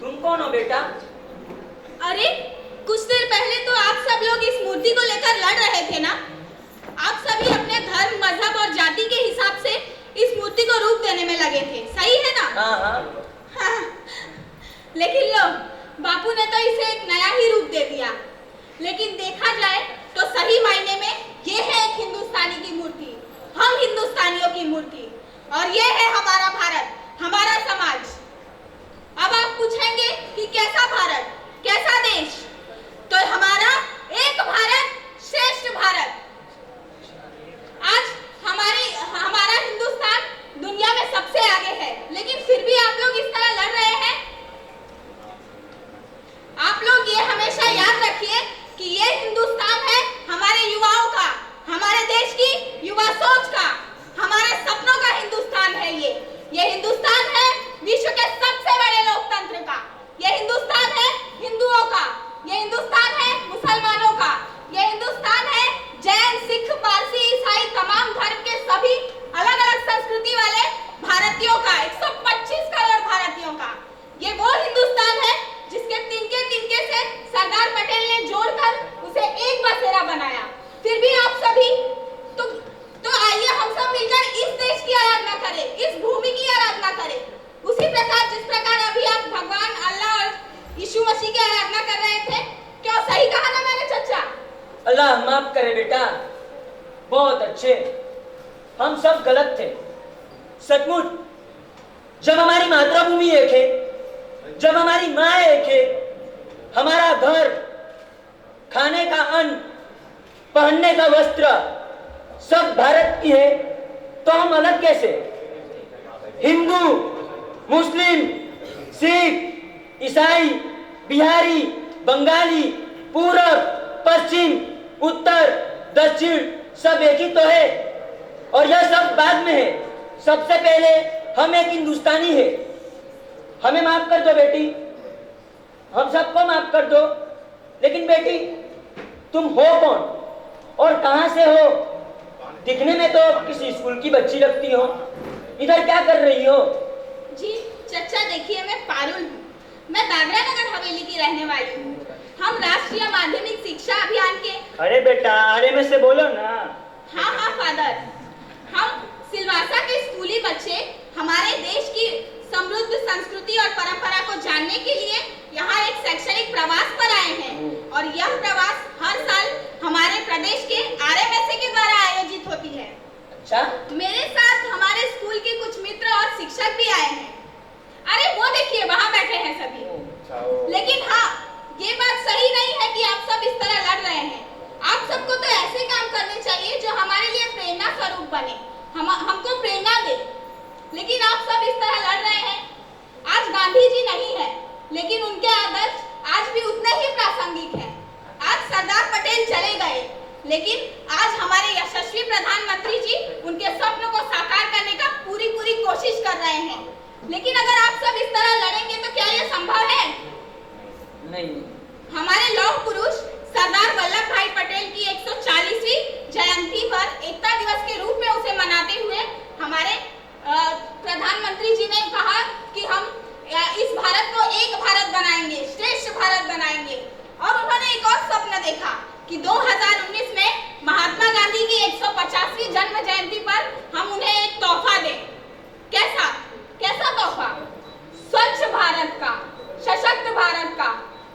तुम कौन हो बेटा? अरे कुछ देर पहले तो आप सब लोग इस मूर्ति को लेकर लड़ रहे थे ना। आप सभी अपने धर्म, मजहब और जाति के हिसाब से इस मूर्ति को रूप देने में लगे थे, सही है ना? हाँ। लेकिन लो, बापू ने तो इसे एक नया ही रूप दे दिया। लेकिन देखा जाए तो सही मायने में ये है एक हिंदुस्तानी की मूर्ति, हम हिंदुस्तानियों की मूर्ति, और ये है हमारा भारत, हमारा समाज। अब आप पूछेंगे कि कैसा भारत, कैसा देश? तो हमारा एक भारत श्रेष्ठ भारत। आज हमारा हिंदुस्तान दुनिया में सबसे आगे है, लेकिन फिर भी आप लोग इस तरह लड़ रहे हैं। आप लोग ये हमेशा याद रखिए कि ये हिंदुस्तान ये वो हिंदुस्तान है जिसके तिनके तिनके से सरदार पटेल ने जोड़कर उसे एक बसेरा बनाया। फिर भी आप सभी तो आइए हम सब मिलकर इस देश की आराधना करें, इस भूमि की आराधना करें, उसी प्रकार जिस प्रकार अभी आप भगवान अल्लाह और यीशु मसीह की आराधना कर रहे थे। क्यों सही कहा ना मैंने चचा? अल्लाह माफ करे बेटा, बहुत अच्छे, हम सब गलत थे सचमुच। जब हमारी मातृभूमि एक है, जब हमारी माँ एक है, हमारा घर, खाने का अन्न, पहनने का वस्त्र सब भारत की है, तो हम अलग कैसे? हिंदू, मुस्लिम, सिख, ईसाई, बिहारी, बंगाली, पूरब, पश्चिम, उत्तर, दक्षिण सब एक ही तो है। और यह सब बाद में है, सबसे पहले हम एक हिंदुस्तानी है। हमें माफ कर दो बेटी, हम सबको माफ कर दो। लेकिन बेटी तुम हो कौन और कहां से हो? दिखने में तो किसी स्कूल की बच्ची लगती हो, इधर क्या कर रही हो? जी चचा देखिए, मैं पारुल हूँ, मैं दादरा नगर हवेली की रहने वाली हूँ। हम राष्ट्रीय माध्यमिक शिक्षा अभियान के। अरे बेटा अरे में से बोलो ना। हाँ फादर, हम सिलवासा के स्कूली बच्चे हमारे देश की समृद्ध संस्कृति और परंपरा को जानने के लिए यहाँ एक शैक्षणिक प्रवास पर आए हैं। और यह प्रवास हर साल हमारे प्रदेश के आरएमएसए के द्वारा आयोजित होती है। अच्छा, मेरे साथ हमारे स्कूल के कुछ मित्र और शिक्षक भी आए हैं। अरे वो देखिए वहाँ बैठे हैं सभी। लेकिन हाँ, ये बात सही नहीं है कि आप सब इस तरह लड़ रहे हैं। आप सबको तो ऐसे काम करने चाहिए जो हमारे लिए प्रेरणा स्वरूप बने, हमको प्रेरणा दे। लेकिन आप सब इस तरह लड़ रहे हैं। आज गांधी जी नहीं है, लेकिन उनके आदर्श आज भी उतने ही प्रासंगिक हैं। आज सरदार पटेल चले गए, लेकिन आज हमारे यशस्वी प्रधानमंत्री जी उनके स्वप्न को साकार करने का पूरी कोशिश कर रहे हैं। लेकिन अगर आप सब इस तरह लड़ेंगे तो क्या यह संभव है? नहीं। हमारे लौह पुरुष सरदार वल्लभ भाई पटेल की 140वीं जयंती पर एकता दिवस के रूप में उसे मनाते हुए हमारे प्रधानमंत्री जी ने कहा कि हम इस भारत को एक भारत बनाएंगे, श्रेष्ठ भारत बनाएंगे। और उन्होंने एक और स्वप्न देखा कि 2019 में महात्मा गांधी की 150वीं जन्म जयंती पर हम उन्हें एक तोहफा दें। कैसा तोहफा? स्वच्छ भारत का, सशक्त भारत का।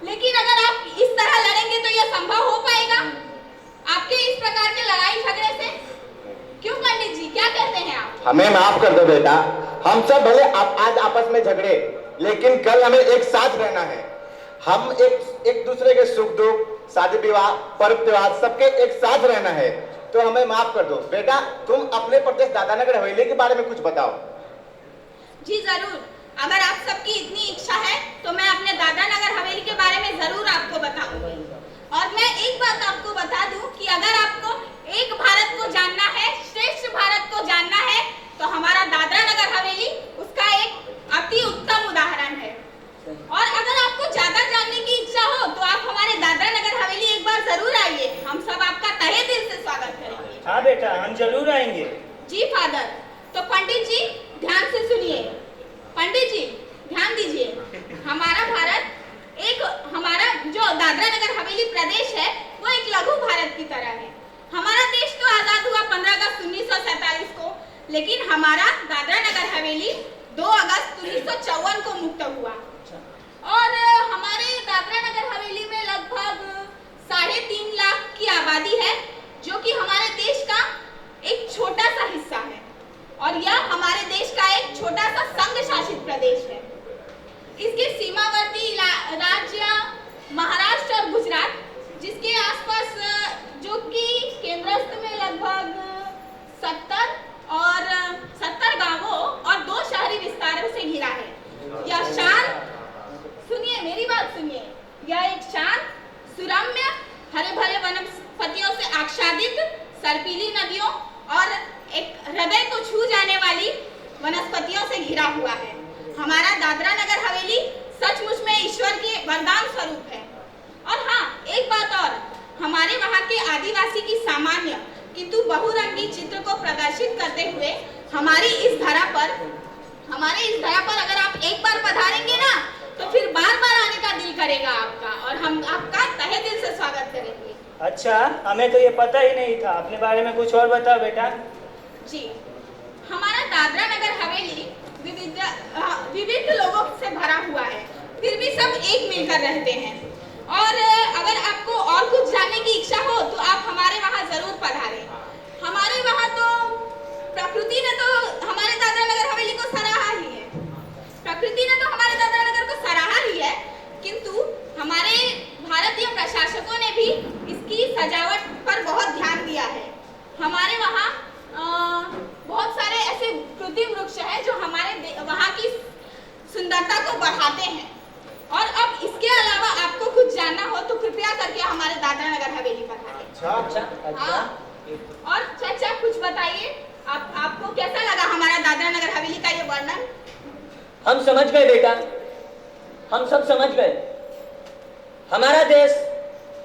लेकिन अगर आप इस तरह लड़ेंगे तो यह संभव हो पाएगा आपके इस प्रकार के लड़ाई झगड़े से? क्यों पंडित जी, क्या कहते हैं आप? हमें माफ कर दो बेटा, हम सब भले आज आपस में झगड़े, लेकिन कल हमें एक साथ रहना है। हम एक दूसरे के सुख दुख, शादी विवाह, पर्व त्योहार सबके एक साथ रहना है। तो हमें माफ कर दो बेटा। तुम अपने प्रदेश दादानगर हवेली के बारे में कुछ बताओ। जी जरूर, अगर आप सबकी इतनी इच्छा है तो मैं अपने दादरा नगर हवेली के बारे में जरूर आपको बताऊंगी। और मैं एक बात आपको बता दूं कि अगर आपको एक भारत को जानना है, श्रेष्ठ भारत को जानना है, तो हमारा दादरा नगर हवेली उसका एक अति उत्तम उदाहरण है। और अगर आपको ज्यादा जानने की इच्छा हो तो आप हमारे दादरा नगर हवेली एक बार जरूर आइए, हम सब आपका तहे दिल से स्वागत करेंगे। हाँ बेटा, हम जरूर आएंगे। जी फादर, तो पंडित जी ध्यान से सुनिए। पंडित जी ध्यान दीजिए, हमारा भारत हमारा जो दादरा नगर हवेली प्रदेश है वो एक लघु भारत की तरह है। हमारा देश तो आजाद हुआ 15 अगस्त 1947 को, लेकिन हमारा दादरा नगर हवेली 2 अगस्त 1954 को मुक्त हुआ। और हमारे दादरा नगर हवेली में लगभग 3.5 लाख की आबादी है, जो कि हमारे देश का एक छोटा सा हिस्सा है। और यह हमारे देश का एक छोटा सा संघ शासित प्रदेश है। इसके सीमावर्ती राज्य महाराष्ट्र और गुजरात, जिसके आसपास जो कि केंद्रस्थ में लगभग 70 गांवों और 2 शहरी विस्तारों से घिरा है। यह शांत, सुनिए मेरी बात सुनिए, यह एक शांत, सुरम्य, हरे भरे वनस्पतियों से आच्छादित, सर्पीली नदियों और एक हृदय को छू जाने वाली वनस्पतियों से घिरा हुआ है। हमारा दादरा नगर हवेली सचमुच में ईश्वर के वरदान स्वरूप है। और हाँ, एक बात और, हमारे वहाँ के आदिवासी की सामान्य किंतु बहुरंगी चित्र को प्रदर्शित करते हुए हमारे इस धरा पर अगर आप एक बार पधारेंगे ना अच्छा, हमें तो ये पता ही नहीं था। अपने बारे में कुछ और बताओ बेटा। जी, हमारा दादरा नगर हवेली विविध लोगों से भरा हुआ है, फिर भी सब एक मिलकर रहते हैं। और अगर आपको और कुछ जानने की इच्छा हो तो आप हमारे वहाँ जरूर पधारें। हमारे वहाँ तो प्रकृति ने तो हमारे दादरा नगर हवेली को सराहा ही है। प्रकृति ने तो हमारे दादरा नगर को सराहा ही है, किंतु हमारे भारतीय प्रशासकों ने भी इसकी सजावट पर बहुत ध्यान दिया है। हमारे वहाँ बहुत सारे ऐसे कृत्रिम वृक्ष हैं जो हमारे वहाँ की सुंदरता को बढ़ाते हैं। और अब इसके अलावा आपको कुछ जानना हो तो कृपया करके हमारे दादरा नगर हवेली पर आइए। अच्छा। हाँ। और चाचा कुछ बताइए, आपको कैसा लगा हमारा दादरा नगर हवेली का ये वर्णन? हम समझ गए बेटा, हम सब समझ गए। हमारा देश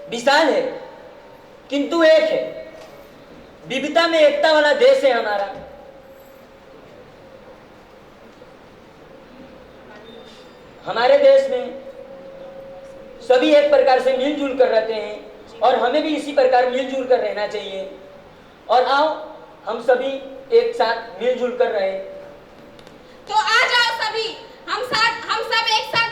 विशाल है किंतु एक है। विविधता में एकता वाला देश है हमारा। हमारे देश में सभी एक प्रकार से मिलजुल कर रहते हैं और हमें भी इसी प्रकार मिलजुल कर रहना चाहिए। और आओ हम सभी एक साथ मिलजुल कर रहे। तो आ जाओ सभी, हम सब एक साथ